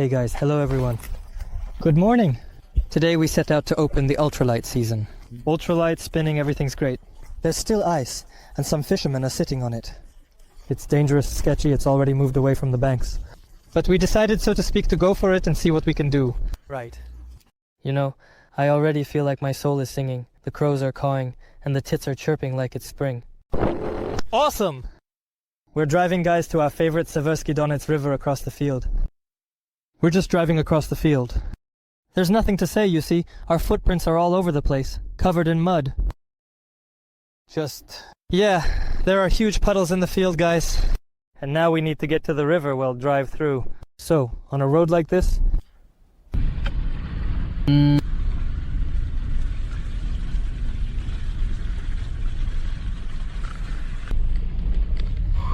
Hey guys, hello everyone. Good morning. Today we set out to open the ultralight season. Ultralight, spinning, everything's great. There's still ice, and some fishermen are sitting on it. It's dangerous, sketchy, it's already moved away from the banks. But we decided, so to speak, to go for it and see what we can do. Right. You know, I already feel like my soul is singing, the crows are cawing, and the tits are chirping like it's spring. Awesome! We're driving, guys, to our favorite Seversky Donets River across the field. We're just driving across the field. There's nothing to say, you see. Our footprints are all over the place, covered in mud. Yeah, there are huge puddles in the field, guys. And now we need to get to the river we'll drive through. So, on a road like this...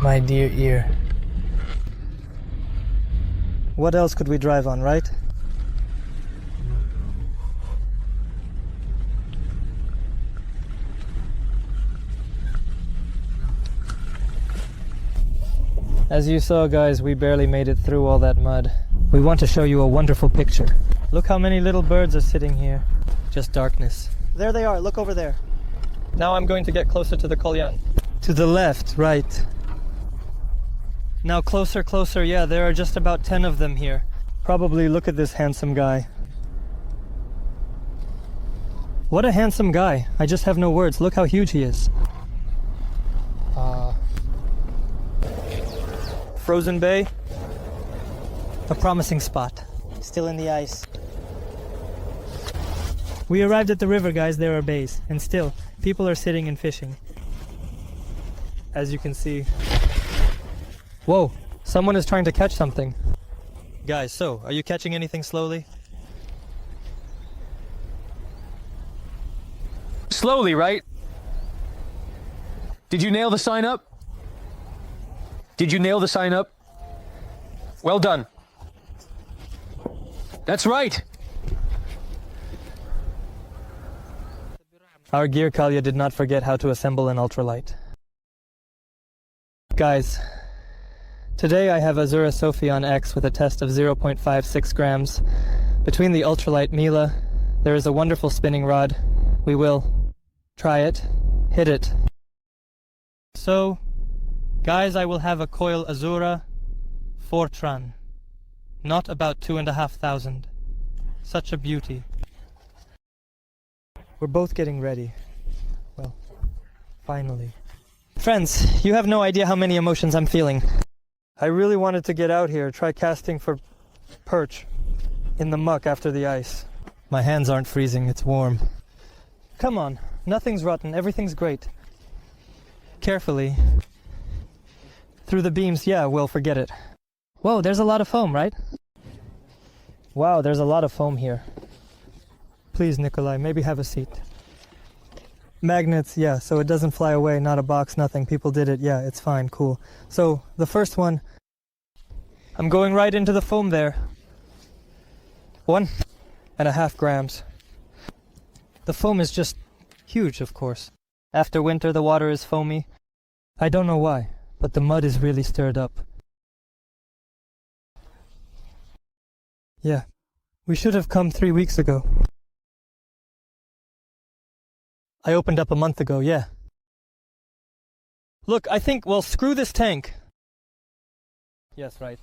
My dear ear. What else could we drive on, right? As you saw, guys, we barely made it through all that mud. We want to show you a wonderful picture. Look how many little birds are sitting here. Just darkness. There they are, look over there. Now I'm going to get closer to the kolyan. To the left, right. Now closer, closer, yeah, there are just about 10 of them here. Probably look at this handsome guy. What a handsome guy. I just have no words. Look how huge he is. Frozen Bay. A promising spot. Still in the ice. We arrived at the river, guys. There are bays. And still, people are sitting and fishing. As you can see. Whoa, someone is trying to catch something. Guys, so, are you catching anything slowly? Slowly, right? Did you nail the sign up? Did you nail the sign up? Well done. That's right. Our gear Kalya did not forget how to assemble an ultralight. Guys, today I have Azura Sophion X with a test of 0.56 grams. Between the ultralight Mila, there is a wonderful spinning rod. We will try it, hit it. So, guys, I will have a coil Azura Fortran. Not about 2,500. Such a beauty. We're both getting ready. Well, finally. Friends, you have no idea how many emotions I'm feeling. I really wanted to get out here, try casting for perch in the muck after the ice. My hands aren't freezing, it's warm. Come on, nothing's rotten, everything's great. Carefully. Through the beams, yeah, well, forget it. Whoa, there's a lot of foam, right? Wow, there's a lot of foam here. Please, Nikolai, maybe have a seat. Magnets, yeah, so it doesn't fly away, not a box, nothing. People did it, yeah, it's fine, cool. So, the first one, I'm going right into the foam there. 1.5 grams. The foam is just huge, of course. After winter, the water is foamy. I don't know why, but the mud is really stirred up. Yeah, we should have come 3 weeks ago. I opened up a month ago, yeah. Look, I think, well, screw this tank. Yes, right.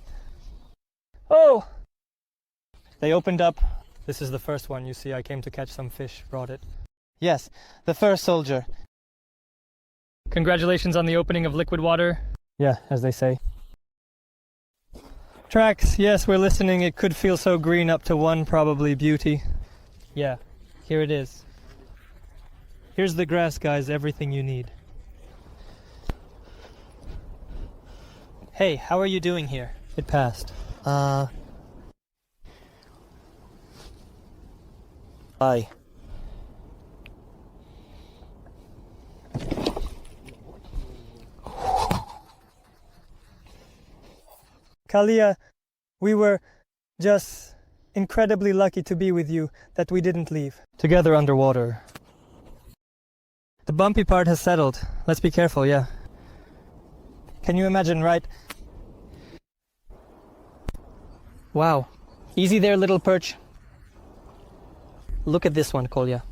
Oh! They opened up. This is the first one, you see. I came to catch some fish, brought it. Yes, the first soldier. Congratulations on the opening of liquid water. Yeah, as they say. Tracks, yes, we're listening. It could feel so green up to 1, probably beauty. Yeah, here it is. Here's the grass, guys, everything you need. Hey, how are you doing here? It passed. Bye. Kalia, we were just incredibly lucky to be with you, that we didn't leave. Together underwater. The bumpy part has settled. Let's be careful, yeah. Can you imagine, right? Wow, Easy there, little perch. Look at this one, Kolya.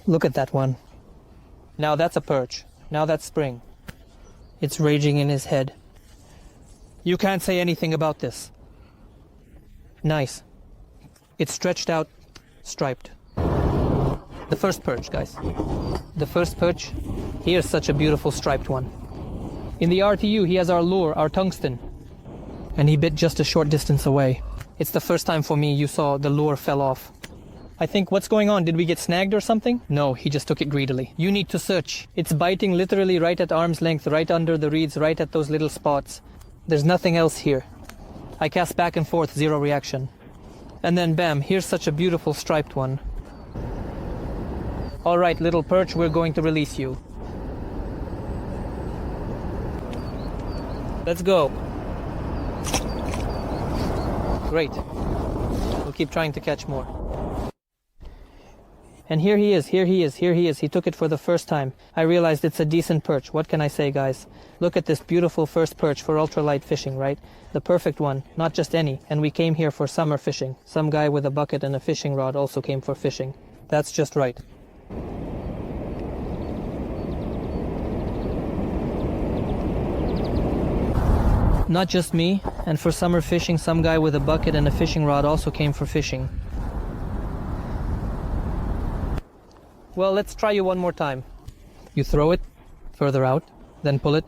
Look at that one. Now that's a perch. Now that's spring. It's raging in his head. You can't say anything about this. Nice. It's stretched out, striped. The first perch, guys. The first perch. Here's such a beautiful striped one. In the RTU, he has our lure, our tungsten. And he bit just a short distance away. It's the first time for me you saw the lure fell off. I think, what's going on? Did we get snagged or something? No, he just took it greedily. You need to search. It's biting literally right at arm's length, right under the reeds, right at those little spots. There's nothing else here. I cast back and forth, zero reaction. And then bam, here's such a beautiful striped one. All right, little perch, we're going to release you. Let's go. Great. We'll keep trying to catch more. And here he is, here he is, here he is. He took it for the first time. I realized it's a decent perch. What can I say, guys? Look at this beautiful first perch for ultralight fishing, right? The perfect one, not just any. And we came here for summer fishing. Some guy with a bucket and a fishing rod also came for fishing. That's just right. Not just me, and for summer fishing, some guy with a bucket and a fishing rod also came for fishing. Well, let's try you one more time. You throw it further out, then pull it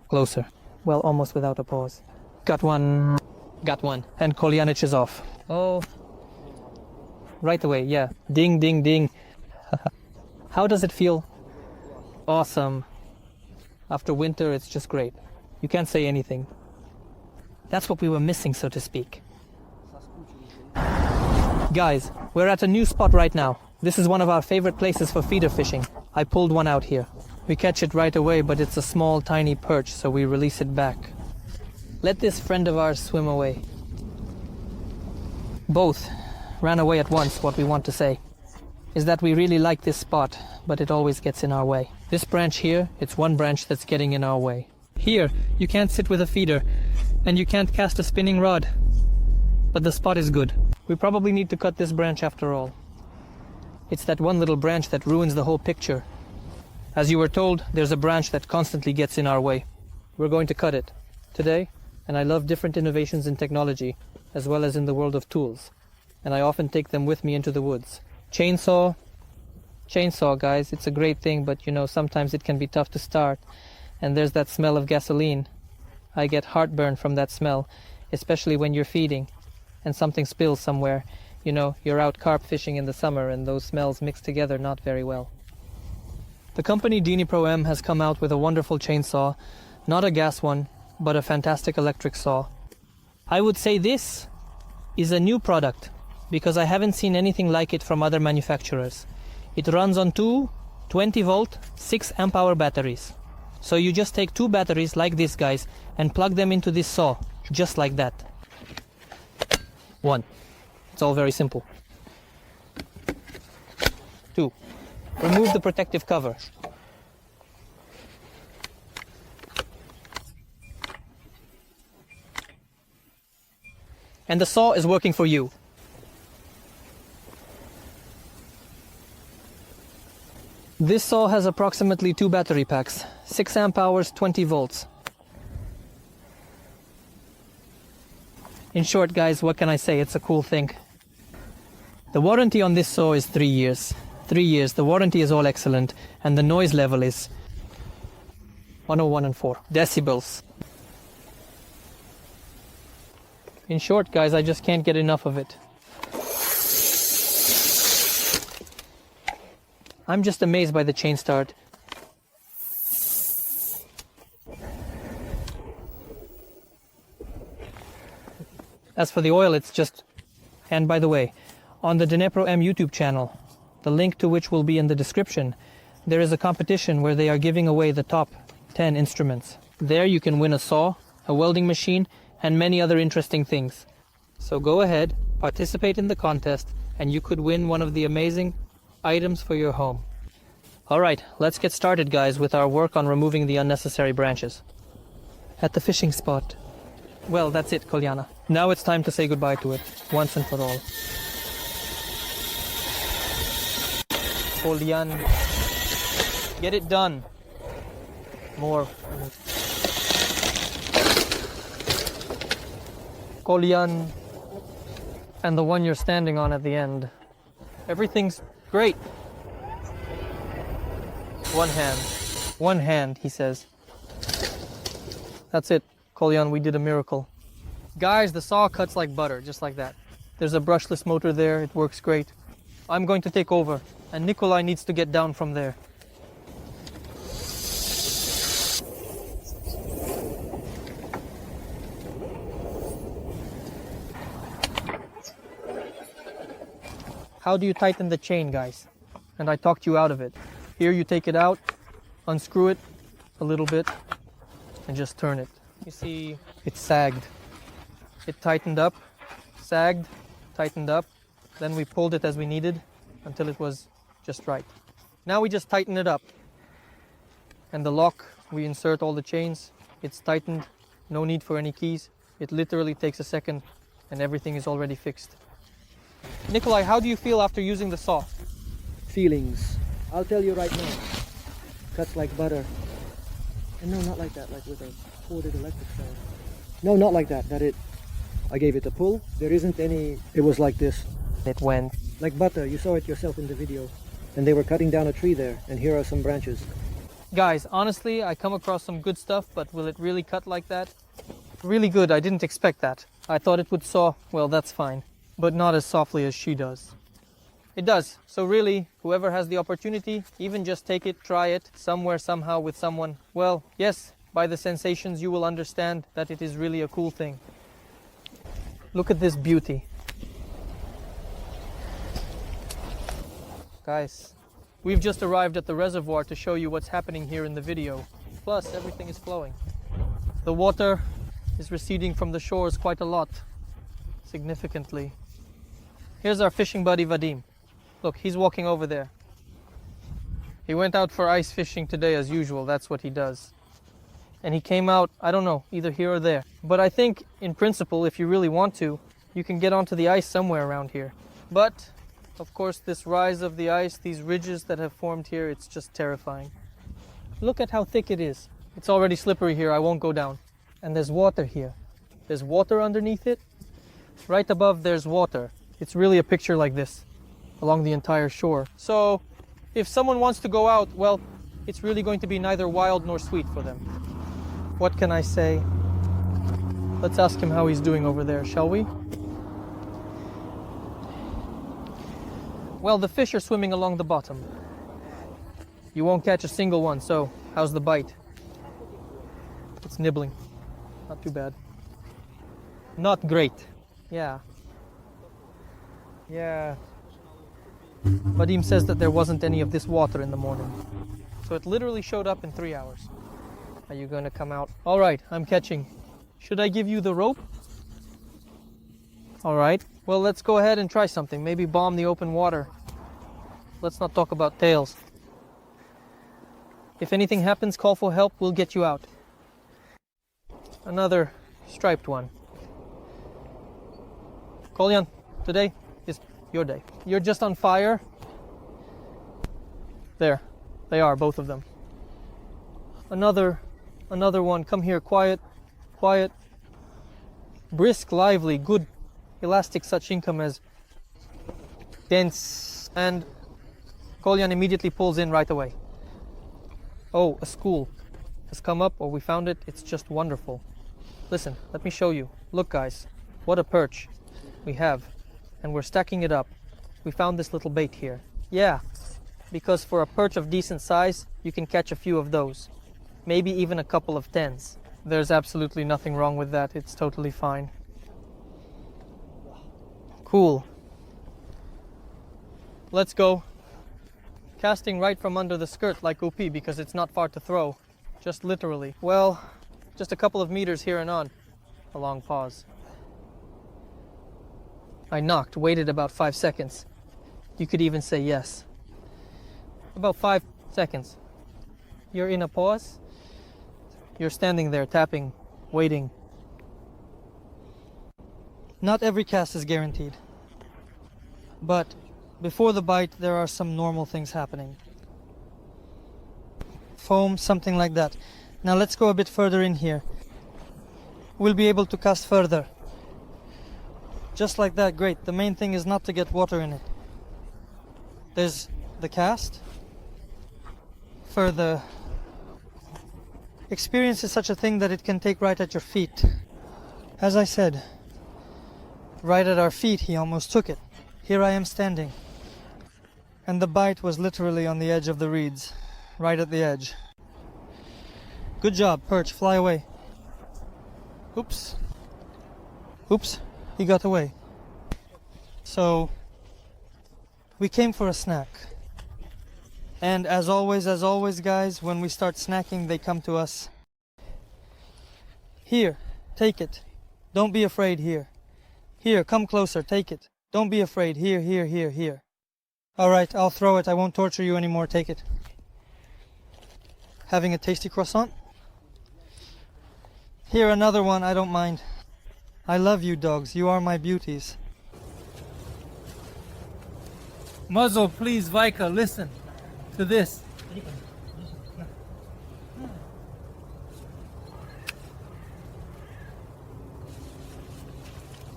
closer. Well, almost without a pause. Got one. Got one. And Kolyanich is off. Oh. Right away, yeah. Ding, ding, ding. How does it feel? Awesome. After winter, it's just great. You can't say anything. That's what we were missing, so to speak. Guys, we're at a new spot right now. This is one of our favorite places for feeder fishing. I pulled one out here. We catch it right away, but it's a small, tiny perch, so we release it back. Let this friend of ours swim away. Both ran away at once. What we want to say is that we really like this spot, but it always gets in our way. This branch here, it's one branch that's getting in our way. Here, you can't sit with a feeder, and you can't cast a spinning rod. But the spot is good. We probably need to cut this branch after all. It's that one little branch that ruins the whole picture. As you were told, there's a branch that constantly gets in our way. We're going to cut it today, and I love different innovations in technology, as well as in the world of tools. And I often take them with me into the woods. Chainsaw, guys, it's a great thing, but you know, sometimes it can be tough to start. And there's that smell of gasoline. I get heartburn from that smell, especially when you're feeding and something spills somewhere. You know, you're out carp fishing in the summer and those smells mix together not very well. The company Dini-Pro-M has come out with a wonderful chainsaw, not a gas one, but a fantastic electric saw. I would say this is a new product because I haven't seen anything like it from other manufacturers. It runs on two 20-volt, 6-amp-hour batteries. So you just take two batteries like this, guys, and plug them into this saw, just like that. One. It's all very simple. Two. Remove the protective cover. And the saw is working for you. This saw has approximately 2 battery packs, 6 amp hours, 20 volts. In short, guys, what can I say? It's a cool thing. The warranty on this saw is 3 years. 3 years, the warranty is all excellent, and the noise level is 101 and 4 decibels. In short, guys, I just can't get enough of it. I'm just amazed by the chain start. As for the oil, it's just... And by the way, on the Dini-Pro-M YouTube channel, the link to which will be in the description, there is a competition where they are giving away the top 10 instruments. There you can win a saw, a welding machine, and many other interesting things. So go ahead, participate in the contest, and you could win one of the amazing items for your home. Alright, let's get started, guys, with our work on removing the unnecessary branches. At the fishing spot, Well, that's it, Kolyana. Now it's time to say goodbye to it, once and for all. Kolyan, get it done. More. Kolyan, and the one you're standing on at the end. Everything's great. One hand, he says. That's it, Kolyan, we did a miracle. Guys, the saw cuts like butter, just like that. There's a brushless motor there, it works great. I'm going to take over, and Nikolai needs to get down from there. How do you tighten the chain, guys? And I talked you out of it. Here you take it out, unscrew it a little bit, and just turn it. You see, it sagged. It tightened up, sagged, tightened up. Then we pulled it as we needed until it was just right. Now we just tighten it up. And the lock, we insert all the chains. It's tightened, no need for any keys. It literally takes a second and everything is already fixed. Nikolai, how do you feel after using the saw? Feelings. I'll tell you right now. Cuts like butter. And no, not like that, like with a corded electric saw. No, not like that. I gave it a pull. There isn't any, it was like this. It went. Like butter, you saw it yourself in the video. And they were cutting down a tree there, and here are some branches. Guys, honestly, I come across some good stuff, but will it really cut like that? Really good, I didn't expect that. I thought it would saw, well, that's fine. But not as softly as she does. It does. So really, whoever has the opportunity, even just take it, try it, somewhere, somehow, with someone. Well, yes, by the sensations you will understand that it is really a cool thing. Look at this beauty. Guys, we've just arrived at the reservoir to show you what's happening here in the video. Plus, everything is flowing. The water is receding from the shores quite a lot, significantly. Here's our fishing buddy Vadim. Look, he's walking over there. He went out for ice fishing today as usual, that's what he does. And he came out, I don't know, either here or there. But I think, in principle, if you really want to, you can get onto the ice somewhere around here. But, of course, this rise of the ice, these ridges that have formed here, it's just terrifying. Look at how thick it is. It's already slippery here, I won't go down. And there's water here. There's water underneath it. Right above there's water. It's really a picture like this, along the entire shore. So, if someone wants to go out, well, it's really going to be neither wild nor sweet for them. What can I say? Let's ask him how he's doing over there, shall we? Well, the fish are swimming along the bottom. You won't catch a single one, so how's the bite? It's nibbling. Not too bad. Not great. Yeah. Yeah. Vadim says that there wasn't any of this water in the morning. So it literally showed up in 3 hours. Are you going to come out? All right, I'm catching. Should I give you the rope? All right. Well, let's go ahead and try something. Maybe bomb the open water. Let's not talk about tails. If anything happens, call for help. We'll get you out. Another striped one. Kolyan, today is your day. You're just on fire. There. They are, both of them. Another one. Come here, quiet. Quiet. Brisk, lively, good, elastic such income as dense. And Kolyan immediately pulls in right away. Oh, a school has come up, or we found it. It's just wonderful. Listen, let me show you. Look, guys, what a perch we have. And we're stacking it up. We found this little bait here. Yeah, because for a perch of decent size, you can catch a few of those. Maybe even a couple of 10s. There's absolutely nothing wrong with that. It's totally fine. Cool. Let's go. Casting right from under the skirt like OP because it's not far to throw. Just literally. Well, just a couple of meters here and on. A long pause. I knocked, waited about 5 seconds. You could even say yes. About 5 seconds. You're in a pause. You're standing there tapping, waiting. Not every cast is guaranteed. But before the bite, there are some normal things happening. Foam, something like that. Now let's go a bit further in here. We'll be able to cast further. Just like that, great. The main thing is not to get water in it. There's the cast. Further. Experience is such a thing that it can take right at your feet. As I said, right at our feet, he almost took it. Here I am standing. And the bite was literally on the edge of the reeds. Right at the edge. Good job, Perch, fly away. Oops. Oops, he got away. So, we came for a snack. And as always guys, when we start snacking, they come to us. Here, take it. Don't be afraid, here. Here, come closer, take it. Don't be afraid, here, here, here, here. Alright, I'll throw it, I won't torture you anymore, take it. Having a tasty croissant? Here, another one, I don't mind. I love you dogs, you are my beauties. Muzzle, please, Vika, listen to this.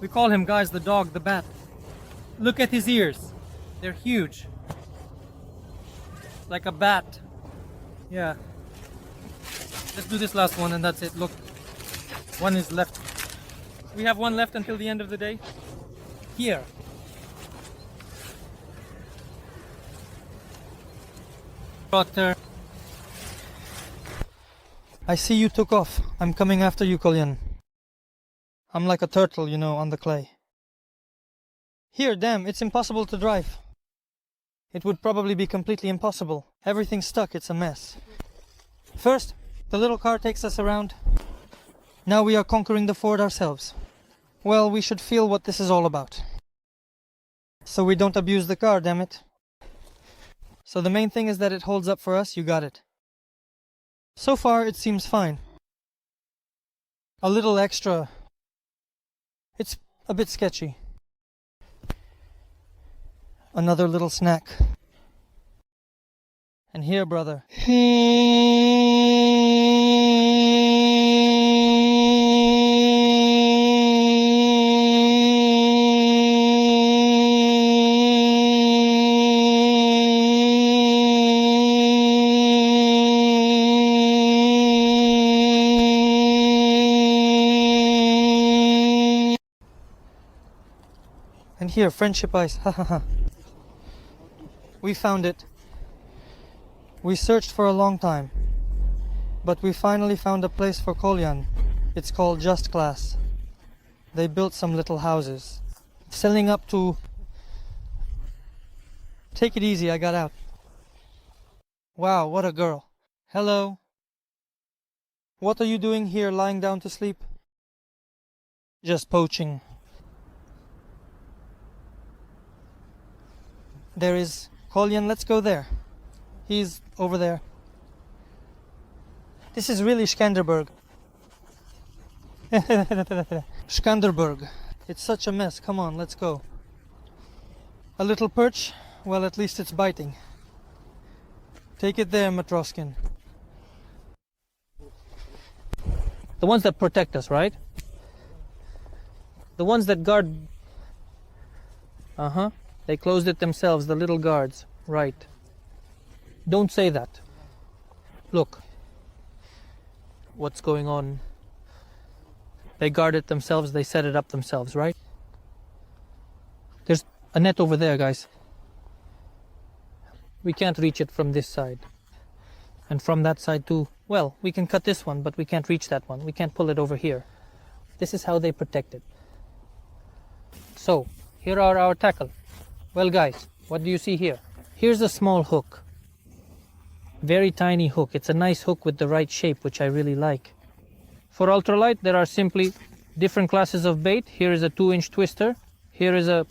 We call him, guys, the dog, the bat. Look at his ears. They're huge. Like a bat. Yeah. Let's do this last one and that's it. Look. One is left. We have one left until the end of the day. Here. Rotter. I see you took off. I'm coming after you, Kolyan. I'm like a turtle, you know, on the clay. Here, damn, it's impossible to drive. It would probably be completely impossible. Everything's stuck, it's a mess. First, the little car takes us around. Now we are conquering the fort ourselves. Well, we should feel what this is all about. So we don't abuse the car, damn it. So the main thing is that it holds up for us, you got it. So far, it seems fine. A little extra. It's a bit sketchy. Another little snack. And here, brother. And here, friendship ice. Ha ha ha. We found it. We searched for a long time, but we finally found a place for Kolyan. It's called Just Class. They built some little houses, selling up to... Take it easy, I got out. Wow, what a girl. Hello. What are you doing here, lying down to sleep? Just poaching. There is Kolyan, let's go there. He's over there. This is really Skanderberg. Skanderberg. It's such a mess. Come on, let's go. A little perch? Well, at least it's biting. Take it there, Matroskin. The ones that protect us, right? The ones that guard... Uh-huh. They closed it themselves, the little guards. Right. Don't say that. Look. What's going on? They guard it themselves, they set it up themselves, right? There's a net over there, guys. We can't reach it from this side. And from that side too. Well, we can cut this one, but we can't reach that one. We can't pull it over here. This is how they protect it. So, here are our tackle. Well, guys, what do you see here? Here's a small hook. Very tiny hook. It's a nice hook with the right shape, which I really like. For ultralight, there are simply different classes of bait. Here is a 2-inch twister. Here is a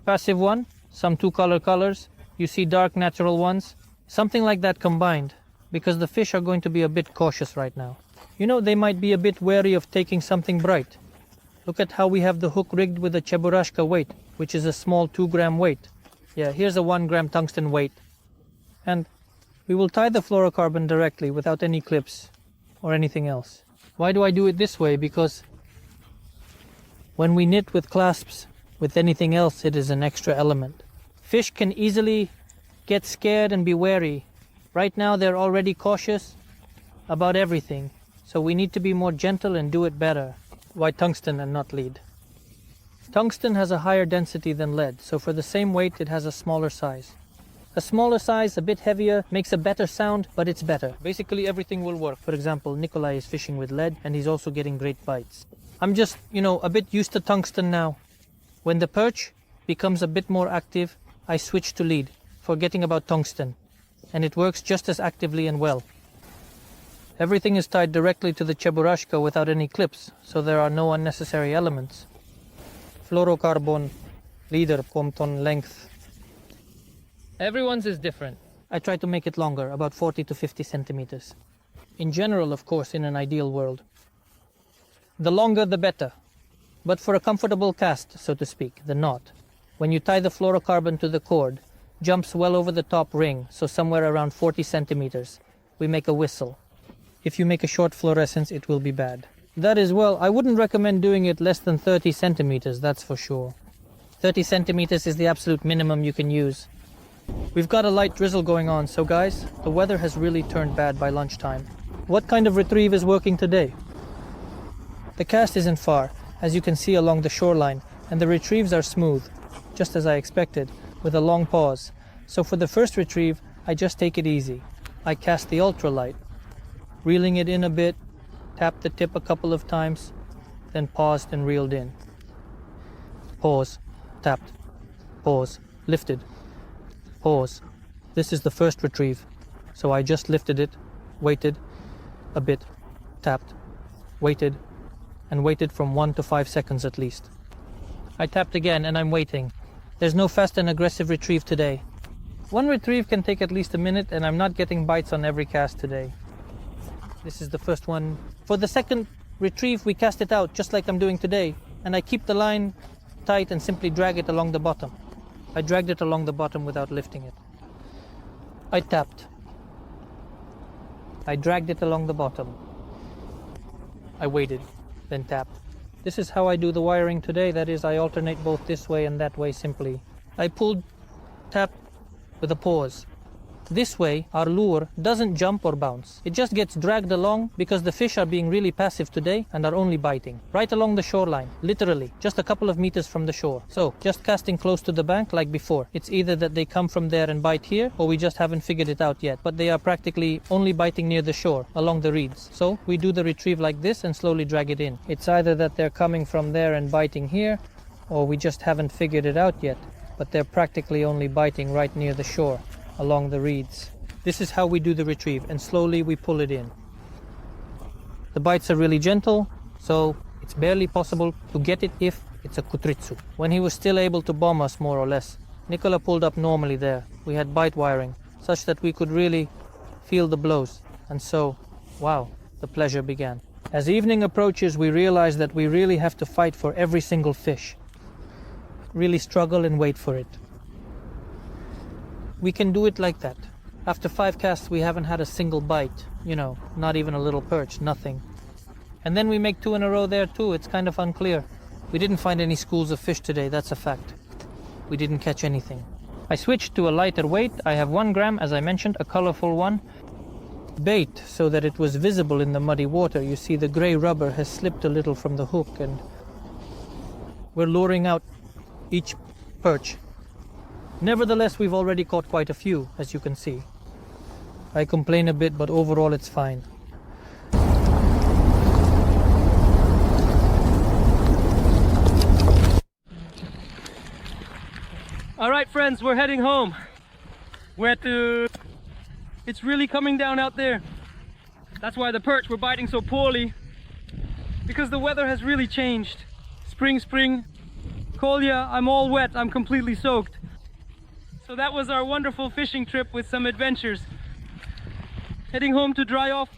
passive one. Some 2-color colors. You see dark natural ones. Something like that combined. Because the fish are going to be a bit cautious right now. You know, they might be a bit wary of taking something bright. Look at how we have the hook rigged with a cheburashka weight, which is a small 2-gram weight. Yeah, here's a 1-gram tungsten weight. And we will tie the fluorocarbon directly without any clips or anything else. Why do I do it this way? Because when we knit with clasps, with anything else, it is an extra element. Fish can easily get scared and be wary. Right now they're already cautious about everything. So we need to be more gentle and do it better. Why tungsten and not lead? Tungsten has a higher density than lead, so for the same weight it has a smaller size. A smaller size, a bit heavier, makes a better sound, but it's better. Basically everything will work. For example, Nikolai is fishing with lead and he's also getting great bites. I'm just, a bit used to tungsten now. When the perch becomes a bit more active, I switch to lead, forgetting about tungsten. And it works just as actively and well. Everything is tied directly to the cheburashka without any clips, so there are no unnecessary elements. Fluorocarbon, leader, compton length. Everyone's is different. I try to make it longer, about 40 to 50 centimeters. In general, of course, in an ideal world. The longer the better. But for a comfortable cast, so to speak, the knot, when you tie the fluorocarbon to the cord, jumps well over the top ring, so somewhere around 40 centimeters. We make a whistle. If you make a short fluorescence, it will be bad. That is, well, I wouldn't recommend doing it less than 30 centimeters, that's for sure. 30 centimeters is the absolute minimum you can use. We've got a light drizzle going on, so guys, the weather has really turned bad by lunchtime. What kind of retrieve is working today? The cast isn't far, as you can see along the shoreline, and the retrieves are smooth, just as I expected, with a long pause. So for the first retrieve, I just take it easy. I cast the ultralight. Reeling it in a bit, tapped the tip a couple of times, then paused and reeled in. Pause, tapped, pause, lifted, pause. This is the first retrieve, so I just lifted it, waited a bit, tapped, waited, and waited from 1 to 5 seconds at least. I tapped again and I'm waiting. There's no fast and aggressive retrieve today. One retrieve can take at least a minute and I'm not getting bites on every cast today. This is the first one. For the second retrieve, we cast it out just like I'm doing today, and I keep the line tight and simply drag it along the bottom. I dragged it along the bottom without lifting it. I tapped. I dragged it along the bottom. I waited, then tapped. This is how I do the wiring today, that is, I alternate both this way and that way simply. I pulled, tapped with a pause. This way, our lure doesn't jump or bounce. It just gets dragged along because the fish are being really passive today and are only biting. Right along the shoreline, literally, just a couple of meters from the shore. So, just casting close to the bank like before. It's either that they come from there and bite here, or we just haven't figured it out yet. But they are practically only biting near the shore, along the reeds. So, we do the retrieve like this and slowly drag it in. It's either that they're coming from there and biting here, or we just haven't figured it out yet. But they're practically only biting right near the shore, along the reeds. This is how we do the retrieve, and slowly we pull it in. The bites are really gentle, so it's barely possible to get it if it's a kutritsu. When he was still able to bomb us more or less, Nikola pulled up normally there. We had bite wiring, such that we could really feel the blows. And so, wow, the pleasure began. As evening approaches, we realize that we really have to fight for every single fish. Really struggle and wait for it. We can do it like that. After 5 casts, we haven't had a single bite. Not even a little perch, nothing. And then we make 2 in a row there too. It's kind of unclear. We didn't find any schools of fish today, that's a fact. We didn't catch anything. I switched to a lighter weight. I have 1 gram, as I mentioned, a colorful one. Bait, so that it was visible in the muddy water. You see the gray rubber has slipped a little from the hook, and we're luring out each perch. Nevertheless, we've already caught quite a few, as you can see. I complain a bit, but overall it's fine. Alright friends, we're heading home. It's really coming down out there. That's why the perch were biting so poorly. Because the weather has really changed. Spring. Kolya, I'm all wet, I'm completely soaked. So that was our wonderful fishing trip with some adventures. Heading home to dry off